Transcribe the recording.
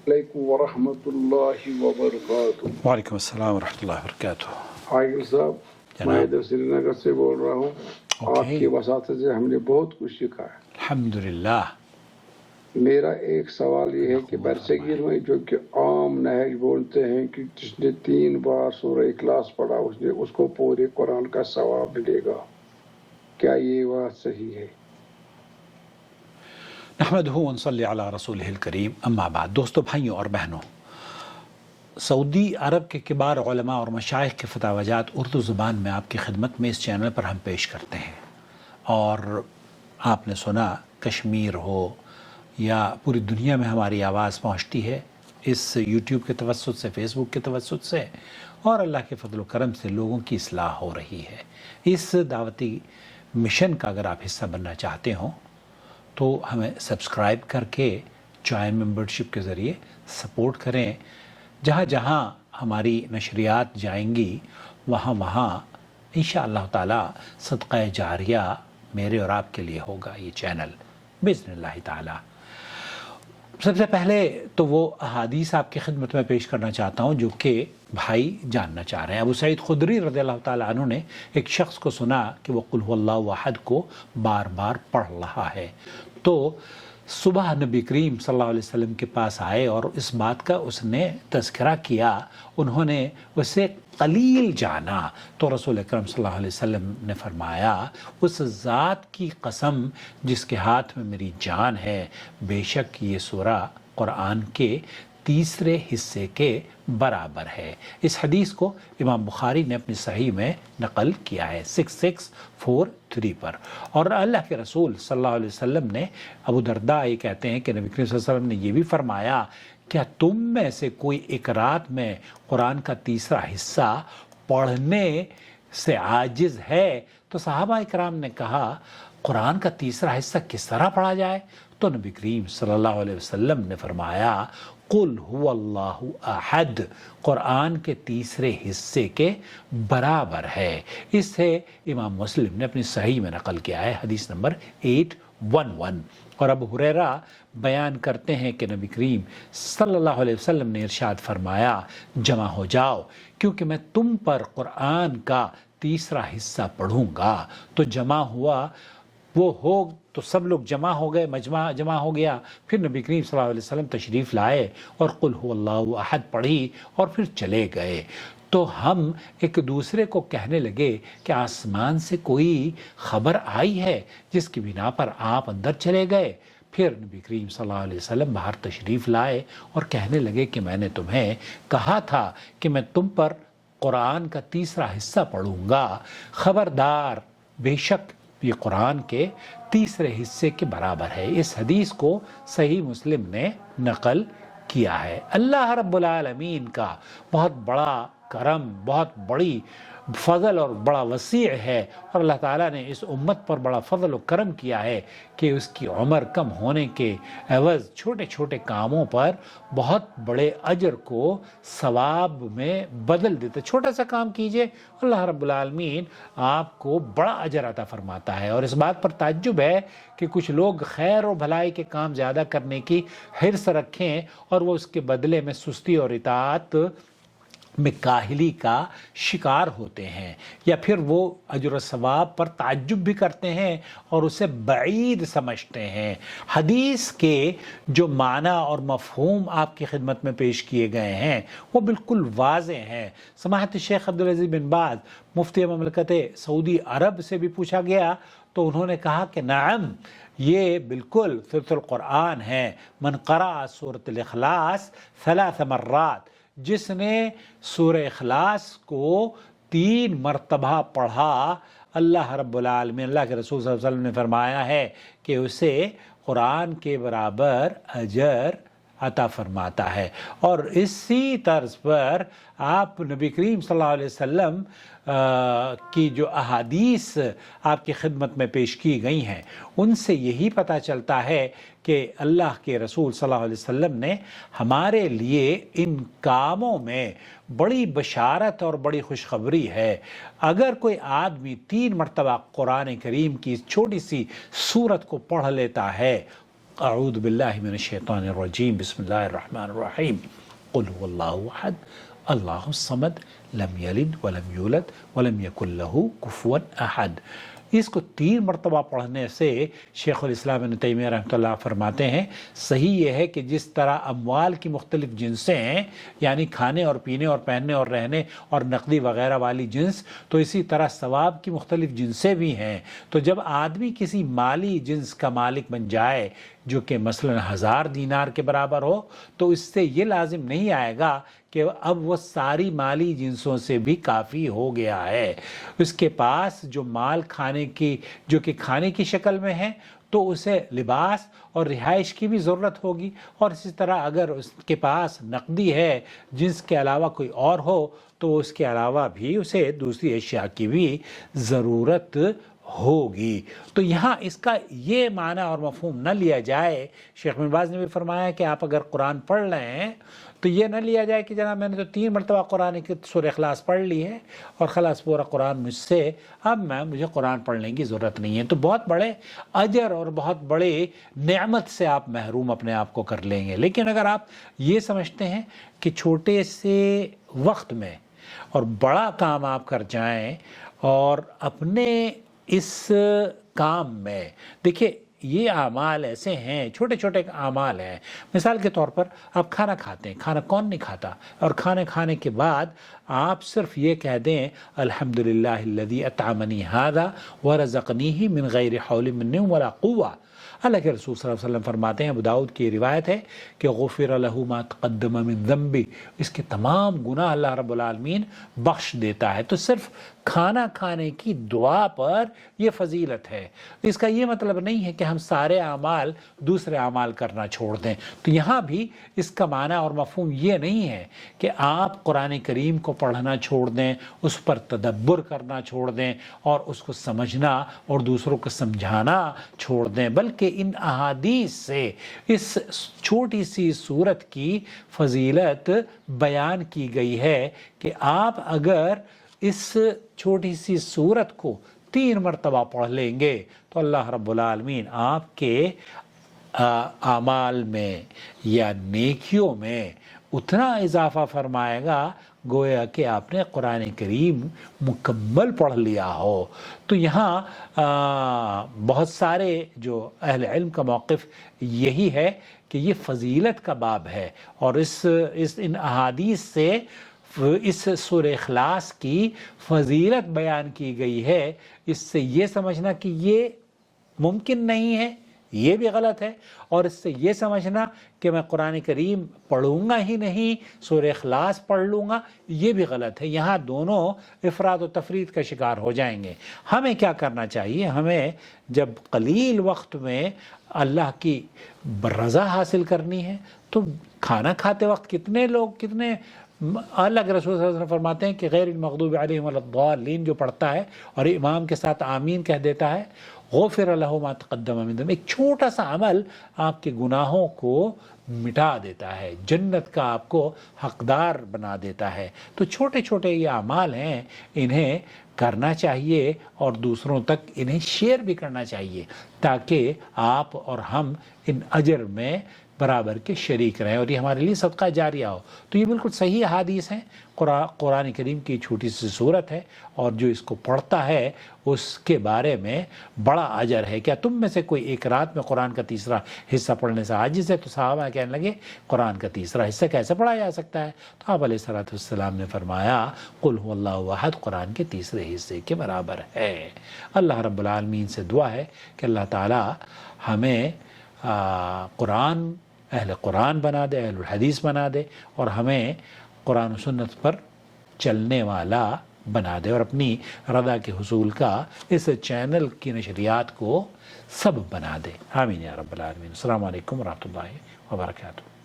علیکم ورحمۃ اللہ وبرکاتہ۔ وعلیکم السلام ورحمۃ اللہ وبرکاتہ۔ عاقل صاحب، میں ادھر سری نگر سے بول رہا ہوں۔ آپ کی وساطت سے ہم نے بہت کچھ سیکھا ہے الحمدللہ۔ میرا ایک سوال یہ ہے کہ برصغیر میں جو کہ عام نہج بولتے ہیں کہ جس نے 3 بار سورہ اخلاص پڑھا اس کو پورے قرآن کا ثواب ملے گا، کیا یہ بات صحیح ہے؟ نحمدہ ونصلی علی رسولہ الکریم، اما بعد۔ دوستو، بھائیوں اور بہنوں، سعودی عرب کے کبار علماء اور مشائخ کے فتاوی جات اردو زبان میں آپ کی خدمت میں اس چینل پر ہم پیش کرتے ہیں، اور آپ نے سنا کشمیر ہو یا پوری دنیا میں ہماری آواز پہنچتی ہے اس یوٹیوب کے توسط سے، فیس بک کے توسط سے، اور اللہ کے فضل و کرم سے لوگوں کی اصلاح ہو رہی ہے۔ اس دعوتی مشن کا اگر آپ حصہ بننا چاہتے ہوں تو ہمیں سبسکرائب کر کے جوائن ممبرشپ کے ذریعے سپورٹ کریں۔ جہاں جہاں ہماری نشریات جائیں گی وہاں وہاں انشاءاللہ تعالی صدقہ جاریہ میرے اور آپ کے لیے ہوگا یہ چینل باذن اللہ تعالی۔ سب سے پہلے تو وہ احادیث آپ کی خدمت میں پیش کرنا چاہتا ہوں جو کہ بھائی جاننا چاہ رہے ہیں۔ ابو سعید خدری رضی اللہ تعالیٰ عنہ نے ایک شخص کو سنا کہ وہ قل هو اللہ احد کو بار بار پڑھ رہا ہے، تو صبح نبی کریم صلی اللہ علیہ وسلم کے پاس آئے اور اس بات کا اس نے تذکرہ کیا، انہوں نے اسے قلیل جانا، تو رسول اکرم صلی اللہ علیہ وسلم نے فرمایا اس ذات کی قسم جس کے ہاتھ میں میری جان ہے، بے شک یہ سورہ قرآن کے تیسرے حصے کے برابر ہے۔ اس حدیث کو امام بخاری نے اپنی صحیح میں نقل کیا ہے 6643 پر۔ اور اللہ کے رسول صلی اللہ علیہ وسلم نے، ابو درداء یہ کہتے ہیں کہ نبی کریم صلی اللہ علیہ وسلم نے یہ بھی فرمایا، کیا تم میں سے کوئی ایک رات میں قرآن کا تیسرا حصہ پڑھنے سے عاجز ہے؟ تو صحابہ اکرام نے کہا قرآن کا تیسرا حصہ کس طرح پڑھا جائے؟ تو نبی کریم صلی اللہ علیہ وسلم نے فرمایا قل هو اللہ احد قرآن کے تیسرے حصے کے برابر ہے۔ اس سے امام مسلم نے اپنی صحیح میں نقل کیا ہے، حدیث نمبر 811۔ اور ابو ہریرہ بیان کرتے ہیں کہ نبی کریم صلی اللہ علیہ وسلم نے ارشاد فرمایا جمع ہو جاؤ کیونکہ میں تم پر قرآن کا تیسرا حصہ پڑھوں گا۔ تو جمع ہوا، وہ ہو تو سب لوگ جمع ہو گئے، مجمع جمع ہو گیا، پھر نبی کریم صلی اللہ علیہ وسلم تشریف لائے اور قل هو اللہ احد پڑھی اور پھر چلے گئے۔ تو ہم ایک دوسرے کو کہنے لگے کہ آسمان سے کوئی خبر آئی ہے جس کی بنا پر آپ اندر چلے گئے؟ پھر نبی کریم صلی اللہ علیہ وسلم باہر تشریف لائے اور کہنے لگے کہ میں نے تمہیں کہا تھا کہ میں تم پر قرآن کا تیسرا حصہ پڑھوں گا، خبردار بے شک یہ قرآن کے تیسرے حصے کے برابر ہے۔ اس حدیث کو صحیح مسلم نے نقل کیا ہے۔ اللہ رب العالمین کا بہت بڑا کرم، بہت بڑی فضل اور بڑا وسیع ہے، اور اللہ تعالیٰ نے اس امت پر بڑا فضل و کرم کیا ہے کہ اس کی عمر کم ہونے کے عوض چھوٹے چھوٹے کاموں پر بہت بڑے اجر کو ثواب میں بدل دیتے۔ چھوٹا سا کام کیجئے، اللہ رب العالمین آپ کو بڑا اجر عطا فرماتا ہے۔ اور اس بات پر تعجب ہے کہ کچھ لوگ خیر و بھلائی کے کام زیادہ کرنے کی حرص رکھیں اور وہ اس کے بدلے میں سستی اور اطاعت میں کاہلی کا شکار ہوتے ہیں، یا پھر وہ اجر و ثواب پر تعجب بھی کرتے ہیں اور اسے بعید سمجھتے ہیں۔ حدیث کے جو معنی اور مفہوم آپ کی خدمت میں پیش کیے گئے ہیں وہ بالکل واضح ہیں۔ سماحت شیخ عبدالعزیز بن باز مفتی مملکت سعودی عرب سے بھی پوچھا گیا تو انہوں نے کہا کہ نعم، یہ بالکل ثلث القرآن ہے، من قرأ سورۃ الاخلاص 3 مرات، جس نے سورہ اخلاص کو 3 مرتبہ پڑھا، اللہ رب العالمین، اللہ کے رسول صلی اللہ علیہ وسلم نے فرمایا ہے کہ اسے قرآن کے برابر اجر عطا فرماتا ہے۔ اور اسی طرز پر آپ نبی کریم صلی اللہ علیہ وسلم کی جو احادیث آپ کی خدمت میں پیش کی گئی ہیں ان سے یہی پتہ چلتا ہے کہ اللہ کے رسول صلی اللہ علیہ وسلم نے ہمارے لیے ان کاموں میں بڑی بشارت اور بڑی خوشخبری ہے۔ اگر کوئی آدمی 3 مرتبہ قرآن کریم کی اس چھوٹی سی سورت کو پڑھ لیتا ہے अऊज़ु बिल्लाहि मिनश्शैतानिर्रजीम बिस्मिल्लाहिर्रहमानिर्रहीम क़ुल हुवल्लाहु अहद अल्लाहुस समद लम यलिद वलम यूलद वलम यकुल लहू कुफुवन अहद। इसको 3 मरतबा पढ़ने से शेखुल इस्लाम इब्न तैमिय्या रहमतुल्लाह फरमाते हैं सही ये है कि जिस तरह अमवाल की मुख्तलिफ जिनसें हैं, यानी खाने और पीने और पहनने और रहने और नकदी वगैरह वाली जिन्स, तो इसी तरह सवाब की मुख्तलिफ जिनसें भी हैं। तो जब आदमी किसी माली जिन्स का मालिक बन जाए जो कि मसलन 1000 दीनार के बराबर हो, तो इससे ये लाजिम नहीं आएगा कि अब वो सारी माली जिनसों से भी काफ़ी हो गया है। उसके पास जो माल खाने की जो कि खाने की शक्ल में है, तो उसे लिबास और रिहाइश की भी ज़रूरत होगी, और इसी तरह अगर उसके पास नकदी है जिसके अलावा कोई और हो, तो उसके अलावा भी उसे दूसरी अशिया की भी ज़रूरत होगी। तो यहाँ इसका ये माना और मफहूम न लिया जाए। शेख बिन बाज़ ने भी फरमाया कि आप अगर कुरान पढ़ रहे हैं तो ये न लिया जाए कि जनाब मैंने तो 3 मरतबा कुरान की सूरह इखलास पढ़ ली है और ख़लास पूरा कुरान मुझसे, अब मुझे कुरान पढ़ने की ज़रूरत नहीं है। तो बहुत बड़े अजर और बहुत बड़े नेमत से आप महरूम अपने आप को कर लेंगे। लेकिन अगर आप ये समझते हैं कि छोटे से वक्त में और बड़ा काम आप कर जाएं और अपने इस काम में, देखिए ये आमाल ऐसे हैं, छोटे छोटे आमाल हैं। मिसाल के तौर पर आप खाना खाते हैं, खाना कौन नहीं खाता, और खाने खाने के बाद आप सिर्फ ये कह दें अल्हम्दुलिल्लाहिल्लज़ी अतअमनी हाज़ा व रज़क़नीही मिन गैरि हौल मिन्नी वला कुव्वा। अल्लाह के रसूल सल्लल्लाहु अलैहि वसल्लम फरमाते हैं, अबू दाऊद की रिवायत है कि गुफ़िर लहू मा तक़द्दम मिन ज़ंबी, इसके तमाम गुनाह अल्लाह रब्बुल आलमीन बख्श देता है। तो सिर्फ खाना खाने की दुआ पर यह फजीलत है। इसका ये मतलब नहीं है कि हम सारे आमाल दूसरे आमाल करना छोड़ दें। तो यहाँ भी इसका माना और मफहूम ये नहीं है कि आप कुरान करीम को पढ़ना छोड़ दें, उस पर तदब्बर करना छोड़ दें और उसको समझना और दूसरों को समझाना छोड़ दें, बल्कि इन अहादीस से इस छोटी सी सूरत की फजीलत बयान की गई है कि आप अगर इस छोटी सी सूरत को 3 मरतबा पढ़ लेंगे तो अल्लाह रब्बुल आलमीन आपके आमाल में या नेकियों में उतना इजाफा फरमाएगा गोया कि आपने कुरान करीम मुकम्मल पढ़ लिया हो। तो यहाँ बहुत सारे जो अहले इल्म का मौक़िफ़ यही है कि ये फ़जीलत का बाब है, और इन अहादीस से इस सूरह इखलास की फजीलत बयान की गई है। इससे ये समझना कि ये मुमकिन नहीं है, ये भी गलत है, और इससे ये समझना कि मैं कुरान करीम पढ़ूंगा ही नहीं, सूरह इखलास पढ़ लूँगा, ये भी गलत है। यहाँ दोनों इफ़रात व तफरीद का शिकार हो जाएंगे। हमें क्या करना चाहिए? हमें जब कलील वक्त में अल्लाह की रज़ा हासिल करनी है, तो खाना खाते वक्त कितने लोग कितने अल्लाह के रसूल सल्लल्लाहु अलैहि वसल्लम फरमाते हैं कि गैरिल मग़दूबि अलैहिम वलद्दाल्लीन जो पढ़ता है और इमाम के साथ आमीन कह देता है, गुफ़िर लहू मा तक़द्दम मिन ज़ंबि, एक छोटा सा अमल आपके गुनाहों को मिटा देता है, जन्नत का आपको हकदार बना देता है। तो छोटे छोटे ये अमाल हैं, इन्हें करना चाहिए और दूसरों तक इन्हें शेयर भी करना चाहिए, ताकि आप और हम इन अजर में बराबर के शरीक रहें और ये हमारे लिए सदका जारिया हो। तो ये बिल्कुल सही हदीस है, कुरान करीम की छोटी सी सूरत है, और जो इसको पढ़ता है उसके बारे में बड़ा अजर है। क्या तुम में से कोई एक रात में कुरान का तीसरा हिस्सा पढ़ने से आजिज़ है? तो सहाबा कहने लगे कुरान का तीसरा हिस्सा कैसे पढ़ा जा सकता है? तो आप अलैहिस्सलातु वस्सलाम ने फरमाया कुल हुवल्लाहु अहद कुरान के तीसरे हिस्से के बराबर है। अल्लाह रब्बुल आलमीन से दुआ है कि अल्लाह ताला हमें कुरान अहले कुरान बना दे, अहलुल हदीस बना दे, और हमें कुरान और सुन्नत पर चलने वाला बना दे, और अपनी रज़ा के हुसूल का इस चैनल की नशरियात को सब बना दे। आमीन या रब्बल आलमीन। अस्सलामु अलैकुम व रहमतुल्लाहि व बरकातुहू।